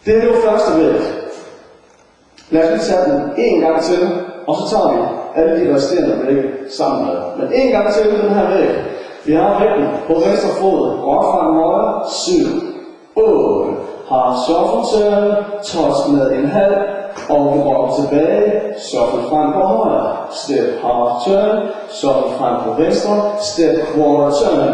Det er jo første væg. Lad os lige tage den en gang til, og så tager vi alle de resterende vægge sammen med. Men en gang til den her væg. Vi har væggen på venstre fod, rock frem højre, 7, 8. Har shuffle-turn, touch med en halv, og vi rocker tilbage, shuffle frem på højre, step half turn, shuffle frem på venstre, step quarter turn,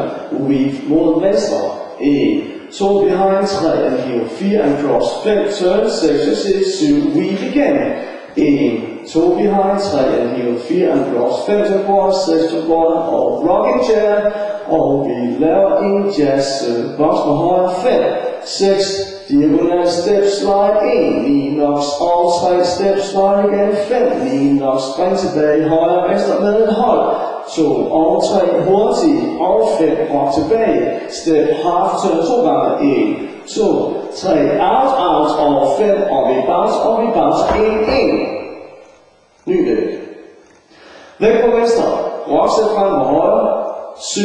weave mod venstre, 1, 2 behind, 3 and heel, 4 and cross, 5 turn, 6 6, 7, weave igen, 1, 2 behind, 3 and heel, 4 and cross, 5 to quarter, 6 to quarter, og rocking chair, og vi laver en jazz box på højre, 5, 6, diagonal step slide, 1, knee knocks, og 3 step slide igen, 5, knee knocks, spring tilbage, højre, venstre med en hold, 2 og 3 hurtigt, og 5 rock tilbage, step half turn 2 gange, 1, 2, 3, out, out, og 5, og vi bounce, 1, 1. Ny væg. Væk på venstre, rock step frem på højre, 7,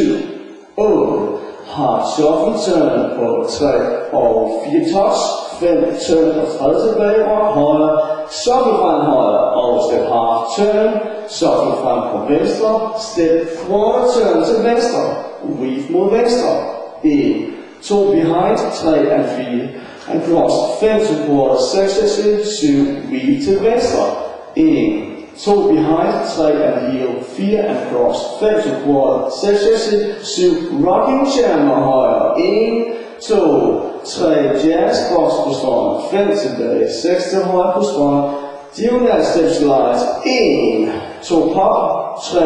8, har shuffle turn på 3 og 4 touch, 5 turn og 3 tilbage, og højre, shuffle frem højre, og step half turn, shuffle frem på venstre, step quarter turn til venstre, weave mod venstre, 1, 2 behind, 3 and 4, and cross, 5 to quarter, 6 7, weave til venstre, 1, 2 behind, 3 and heel, 4 and cross, 5 to quarter, 6 7, rocking chair med højre, 1, 2, 3, jazz box på strøm, 5 tilbage, 6 til højre på strøm, diagonal step slides, 1, 2 pop, 3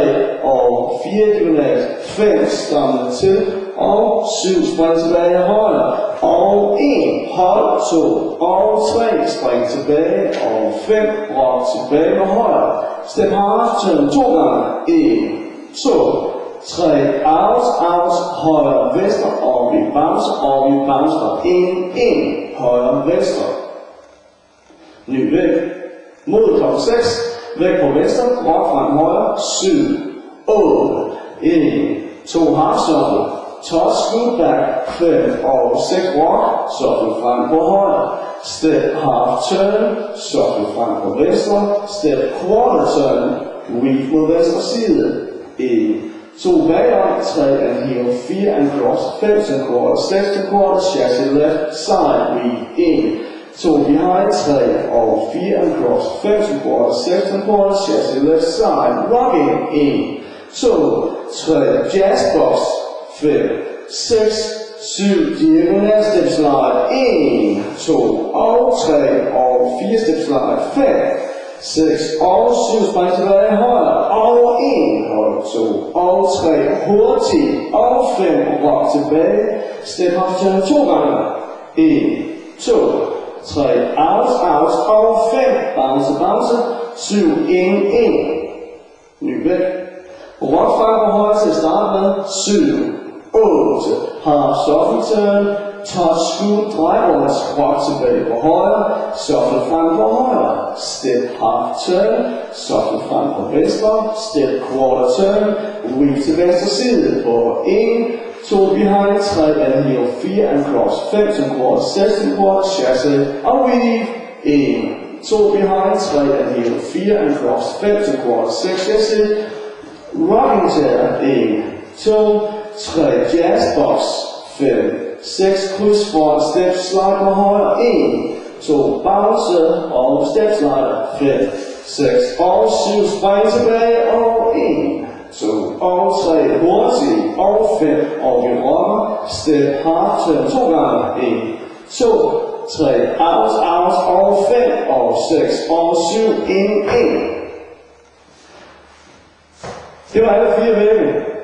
og 4 diagonal, 5 stamme til, og 7 spring tilbage højre, og 1, hold, 2 og 3, spring tilbage, og 5, rock tilbage med højre, step half turn 2 gange, 1, 2, 3, out, out, højre, venstre, og vi bouncer, 1, 1, højre, venstre. Ny væg, mod klokken 6, væg på venstre, rock frem højre, 7, 8, 1, 2 half shuffle, touch, scoot back, 5 og 6 rock, shuffle frem på højre, step half turn, shuffle frem på venstre, step quarter turn, weave mod venstre side, 1, 2 bagom, 3 and heel, 4 and cross, 5 to quarter, 6 to quarter, chassis left side, weave, 1, 2 behind, 3 og 4 and cross, 5 to quarter, 6 to quarter, chassis left side, rocking, 1, 2, 3, jazz box, 5, 6, 7, diagonal step slide, 1, 2 og 3 og 4 step slide, 5, 6 og 7, spring tilbage højre, og 1, hold 2 og 3, hurtigt, og 5, rock tilbage, step half turn 2 gange, 1, 2, 3, out, out, og 5, bounce, 7, 1, 1. Ny væk. Rock frem på højre til at starte med, 7, 8, har shuffle turn, touch, scoot, drej rundt, rock tilbage på højre, shuffle frem på højre, step half turn, shuffle frem på venstre, step quarter turn, weave til venstre side på 1, 2 behind, 3 and heel, 4 and cross, 5 to quarter, 6 to quarter, chassis, og weave, 1, 2 behind, 3 and heel, 4 and cross, 5 to quarter, 6 chassis, rocking chair, 1, 2, 3, jazz box, 5, 6, kryds for step slide på højre, 1, 2, bounce og step slider, 5, 6 og 7, spring tilbage og 1, 2 og 3, hurtigt og 5 og vi rocker, step half turn 2 gange, 1, 2, 3, out, out og 5 og 6 og 7, 1, 1. Det var alle 4 vægge.